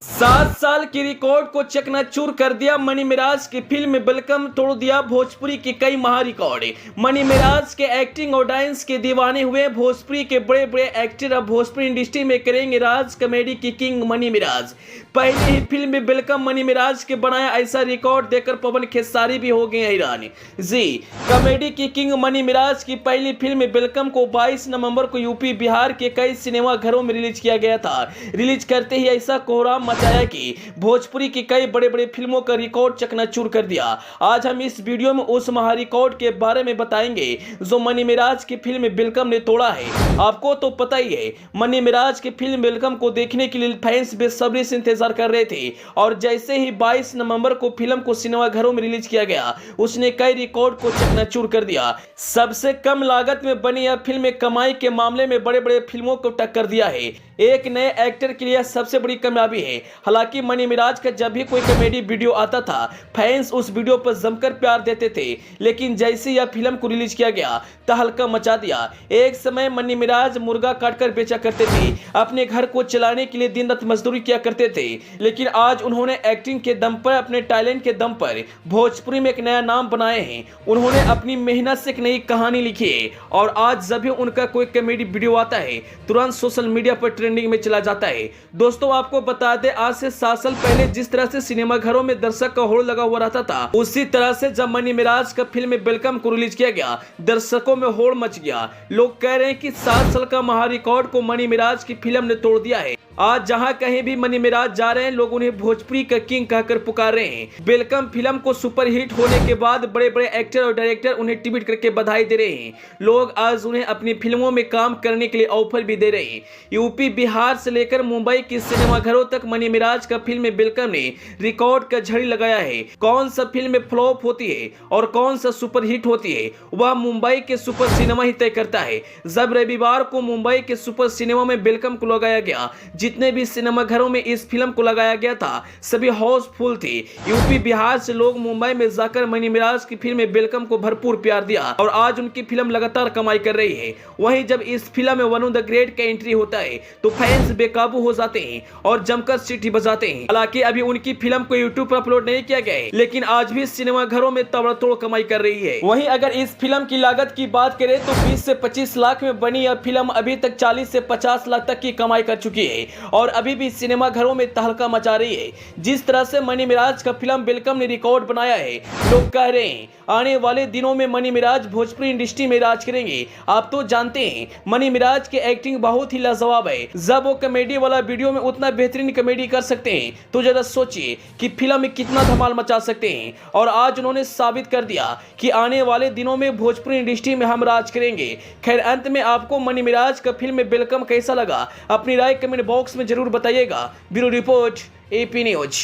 7 साल की रिकॉर्ड को चकनाचूर कर दिया मनी मिराज की फिल्म वेलकम, तोड़ दिया भोजपुरी के कई महा रिकॉर्ड। मनी मिराज के एक्टिंग और डांस के दीवाने हुए भोजपुरी के बड़े बड़े एक्टर अब भोजपुरी इंडस्ट्री में करेंगे राज। कॉमेडी की किंग मनी मिराज पहले ही फिल्म वेलकम मनी मिराज के बनाया ऐसा रिकॉर्ड देखकर पवन खेसारी भी हो गए हैरान। जी, कॉमेडी की किंग मनी मिराज की पहली फिल्म वेलकम को 22 नवंबर को यूपी बिहार के कई सिनेमा घरों में रिलीज किया गया था। रिलीज करते ही ऐसा कोहराम मचाया कि भोजपुरी की कई बड़े बड़े फिल्मों का रिकॉर्ड चकनाचूर कर दिया। आज हम इस वीडियो में उस महा रिकॉर्ड के बारे में बताएंगे जो मनी मिराज की फिल्म वेलकम ने तोड़ा है। आपको तो पता ही है, मनी मिराज की फिल्म वेलकम को देखने के लिए फैंस बेसब्री से इंतजार कर रहे थे और जैसे ही 22 नवंबर को फिल्म को सिनेमा घरों में रिलीज किया गया, उसने कई रिकॉर्ड को चकनाचूर कर दिया। सबसे कम लागत में बनी यह फिल्म कमाई के मामले में बड़े बड़े फिल्मों को टक्कर दिया है। एक नए एक्टर के लिए सबसे बड़ी कामयाबी है। हालांकि मनी मिराज का जब भी कोई कॉमेडी वीडियो आता था, फैंस उस वीडियो पर जमकर प्यार देते थे, लेकिन जैसे यह फिल्म को रिलीज किया गया तहलका मचा दिया। एक समय मनी मिराज मुर्गा काटकर बेचा करते थे, अपने घर को चलाने के लिए दिन रात मजदूरी किया करते थे, लेकिन आज उन्होंने एक्टिंग के दम पर, अपने टैलेंट के दम पर भोजपुरी में एक नया नाम बनाए हैं। उन्होंने अपनी मेहनत से एक नई कहानी लिखी है और आज जब भी उनका कोई कॉमेडी वीडियो आता है, तुरंत सोशल मीडिया पर ट्रेंडिंग में चला जाता है। दोस्तों, आपको बता दें, आज से 7 साल पहले जिस तरह से सिनेमा घरों में दर्शक का होड़ लगा हुआ रहता था, उसी तरह से जब मनी मिराज का फिल्म वेलकम को रिलीज किया गया, दर्शकों में होड़ मच गया। लोग कह रहे हैं कि 7 साल का महा रिकॉर्ड को मनी मिराज की फिल्म ने तोड़ दिया है। आज जहां कहीं भी मनी मिराज जा रहे हैं, लोग उन्हें भोजपुरी का किंग कहकर पुकार रहे हैं। वेलकम फिल्म को सुपरहिट होने के बाद बड़े बड़े एक्टर और डायरेक्टर उन्हें ट्वीट करके बधाई दे रहे हैं। लोग आज उन्हें अपनी फिल्मों में काम करने के लिए ऑफर भी दे रहे हैं। यूपी बिहार से लेकर मुंबई के सिनेमा घरों तक मनी मिराज का फिल्म वेलकम ने रिकॉर्ड का झड़ी लगाया है। कौन सा फिल्म फ्लॉप होती है और कौन सा सुपरहिट होती है, वह मुंबई के सुपर सिनेमा ही तय करता है। जब रविवार को मुंबई के सुपर सिनेमा में वेलकम को लगाया गया, जितने भी सिनेमा घरों में इस फिल्म को लगाया गया था, सभी हाउसफुल थे। यूपी बिहार से लोग मुंबई में जाकर मनी मिराज की फिल्म वेलकम को भरपूर प्यार दिया और आज उनकी फिल्म लगातार कमाई कर रही है। वहीं जब इस फिल्म में वनु द ग्रेट का एंट्री होता है तो फैंस बेकाबू हो जाते हैं और जमकर सीटी बजाते हैं। हालांकि अभी उनकी फिल्म को यूट्यूब पर अपलोड नहीं किया गया है, लेकिन आज भी सिनेमा घरों में तबड़तोड़ कमाई कर रही है। वहीं अगर इस फिल्म की लागत की बात करें तो 20 से 25 लाख में बनी यह फिल्म अभी तक 40 से 50 लाख तक की कमाई कर चुकी है और अभी भी सिनेमा घरों में तहलका मचा रही है। जिस तरह से मनी मिराज का फिल्म वेलकम ने रिकॉर्ड बनाया है, लोग कह रहे हैं आने वाले दिनों में मनी मिराज भोजपुरी इंडस्ट्री में राज करेंगे। आप तो जानते हैं, मनी मिराज की एक्टिंग बहुत ही लाजवाब है। जब वो कॉमेडी वाला वीडियो में उतना बेहतरीन कॉमेडी कर सकते हैं, तो जरा सोचिए कि फिल्म में कितना धमाल मचा सकते हैं। और आज उन्होंने साबित कर दिया कि आने वाले दिनों में भोजपुरी इंडस्ट्री में हम राज करेंगे। खैर, अंत में आपको मनी मिराज का फिल्म वेलकम कैसा लगा, अपनी राय कमेंट बॉक्स में जरूर बताइएगा। Bureau report, AP news.